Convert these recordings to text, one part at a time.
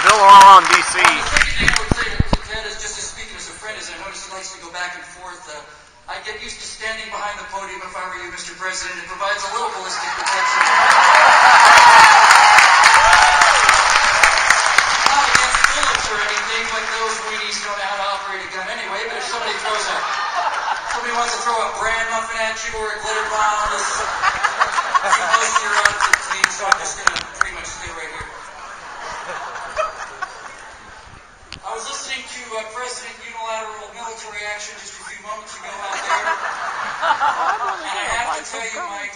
Bill Whittle on DC. The second thing I would say to Ted is, just as speaking as a friend, is I notice he likes to go back and forth. I get used to standing behind the podium if I were you, Mr. President. It provides a little ballistic protection. Not against bullets or anything, but those weenies don't know how to operate a gun anyway. But if somebody wants to throw a bran muffin at you or a glitter bomb, it's too close to your outfit team, so I'm just going to pretty much stay right here. I was listening to President Unilateral Military Action just a few moments ago out there, and I have to tell you, Mike,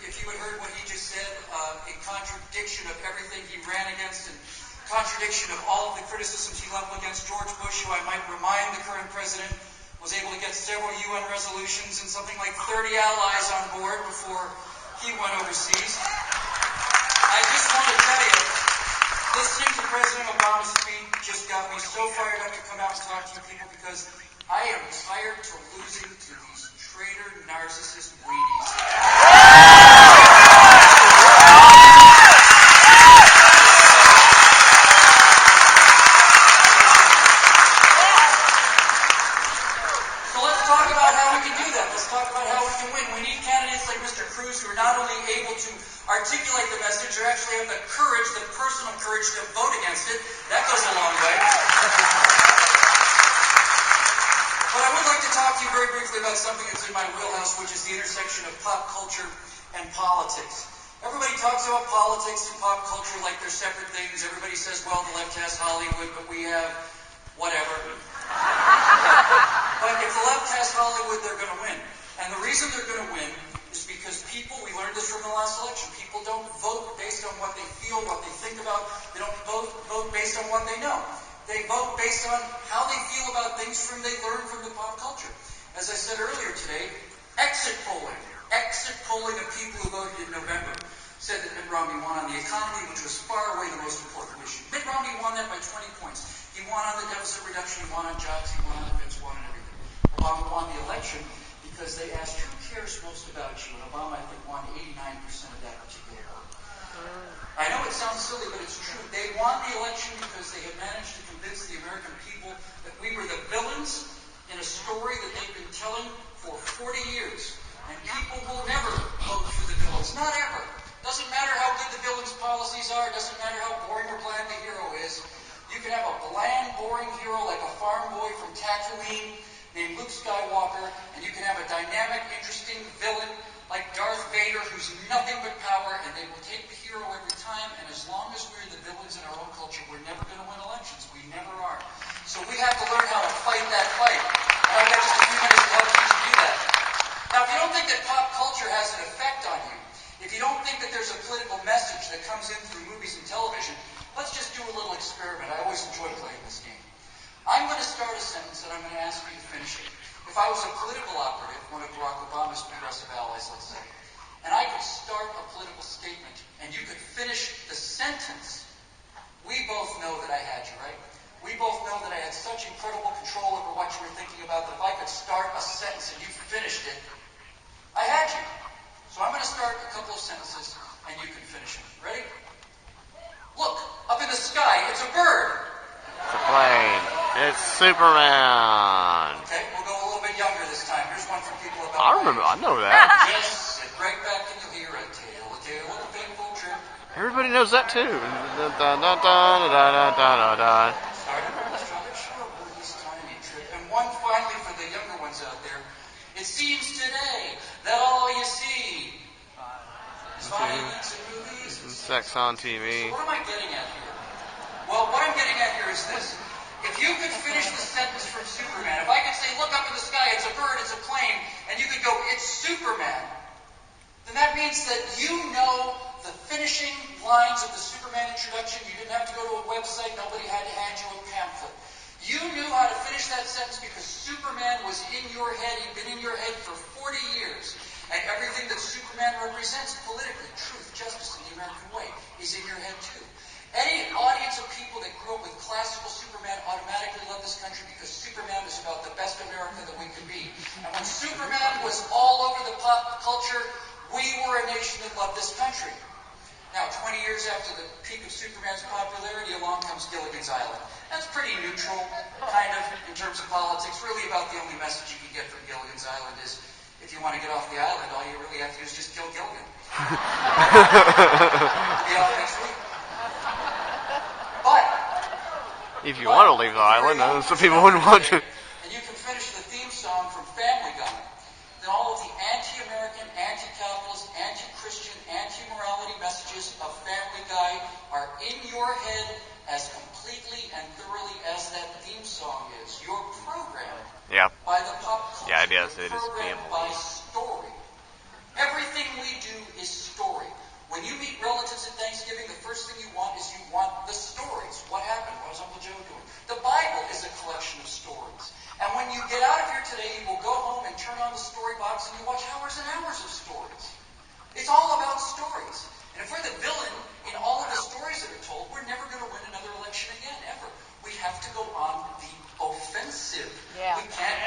if you had heard what he just said, in contradiction of everything he ran against, and contradiction of all of the criticisms he leveled against George Bush, who I might remind the current president was able to get several UN resolutions and something like 30 allies on board before he went overseas. I just want to tell you, listening to President Obama's speech just got me so fired up to come out and talk to you people, because I am tired to losing to these traitor, narcissist weenies. So let's talk about how we can do that. Let's talk about how we can win. We need candidates like Mr. Cruz who are not only able to articulate the message, or actually have the courage, the personal courage to vote against it. That goes a long way. But I would like to talk to you very briefly about something that's in my wheelhouse, which is the intersection of pop culture and politics. Everybody talks about politics and pop culture like they're separate things. Everybody says, well, the left has Hollywood, but we have whatever. But if the left has Hollywood, they're going to win. And the reason they're going to win is because people, we learned this from the last election, people don't vote based on what they feel, what they think about. They don't vote based on what they know. They vote based on how they feel about things they learn from the pop culture. As I said earlier today, exit polling of people who voted in November said that Mitt Romney won on the economy, which was far away the most important issue. Mitt Romney won that by 20 points. He won on the deficit reduction, he won on jobs, he won on defense, he won on everything. Obama won the election because they asked who cares most about you, and Obama, I think, won 89% of that particular vote. I know it sounds silly, but it's true. They won the election because they had managed to convince the American people that we were the villains in a story that they've been telling for 40 years. And people will never vote for the villains. Not ever. Doesn't matter how good the villain's policies are. Doesn't matter how boring or bland the hero is. You can have a bland, boring hero like a farm boy from Tatooine named Luke Skywalker, and you can have a dynamic, interesting villain like Darth Vader, who's nothing but power, and they will take the hero every time. And as long as we're the villains in our own culture, we're never going to win elections. We never are. So we have to learn how to fight that fight. And I've got just a few minutes to help teach you to do that. Now, if you don't think that pop culture has an effect on you, if you don't think that there's a political message that comes in through movies and television, let's just do a little experiment. I always enjoy playing this game. I'm going to start a sentence and I'm going to ask you to finish it. If I was a political operative, one of Barack Obama's progressive allies, let's say, and I could start a political statement and you could finish the sentence, we both know that I had you, right? We both know that I had such incredible control over what you were thinking about that if I could start a sentence and you finished it, I had you. So I'm going to start a couple of sentences and you can finish them. Ready? Look, up in the sky, it's a bird. It's a plane. It's Superman. Okay, we'll go a little bit younger this time. Here's one from people about I know that. Just sit right back and you'll hear a tale of a painful trip. Everybody knows that too. Started on a short this tiny trip. And one finally for the younger ones out there. It seems today that all you see is violence and movies and sex on TV. So what am I getting at here? Well, what I'm getting at here is this. If you could finish the sentence from Superman, if I could say, look up in the sky, it's a bird, it's a plane, and you could go, it's Superman, then that means that you know the finishing lines of the Superman introduction. You didn't have to go to a website. Nobody had to hand you a pamphlet. You knew how to finish that sentence because Superman was in your head. He'd been in your head for 40 years. And everything that Superman represents politically, truth, justice, and the American way, is in your head too. Any audience of people that grew up with classical Superman automatically love this country because Superman is about the best America that we can be. And when Superman was all over the pop culture, we were a nation that loved this country. Now, 20 years after the peak of Superman's popularity, a along comes Gilligan's Island. That's pretty neutral, kind of, in terms of politics. Really about the only message you can get from Gilligan's Island is, if you want to get off the island, all you really have to do is just kill Gilligan. Be off next week. But If you want to leave the island, some people wouldn't want to. and you can finish the theme song from Family Guy. Then all of the anti-American, anti-capitalist, anti-Christian, anti-morality messages of Family Guy are in your head as completely and thoroughly as that theme song is. You're programmed Yeah. by the pop culture. Yeah, I guess You're it is programmed family. by story. Everything we do is story. When you meet relatives at Thanksgiving, the first thing you want is you want the stories. What happened? What was Uncle Joe doing? The Bible is a collection of stories. And when you get out of here today, you will go home and turn on the story box and you watch hours and hours of stories. It's all about stories. And if we're the villain in all of the stories that are told, we're never going to win another election again, ever. We have to go on the offensive. Yeah. We can't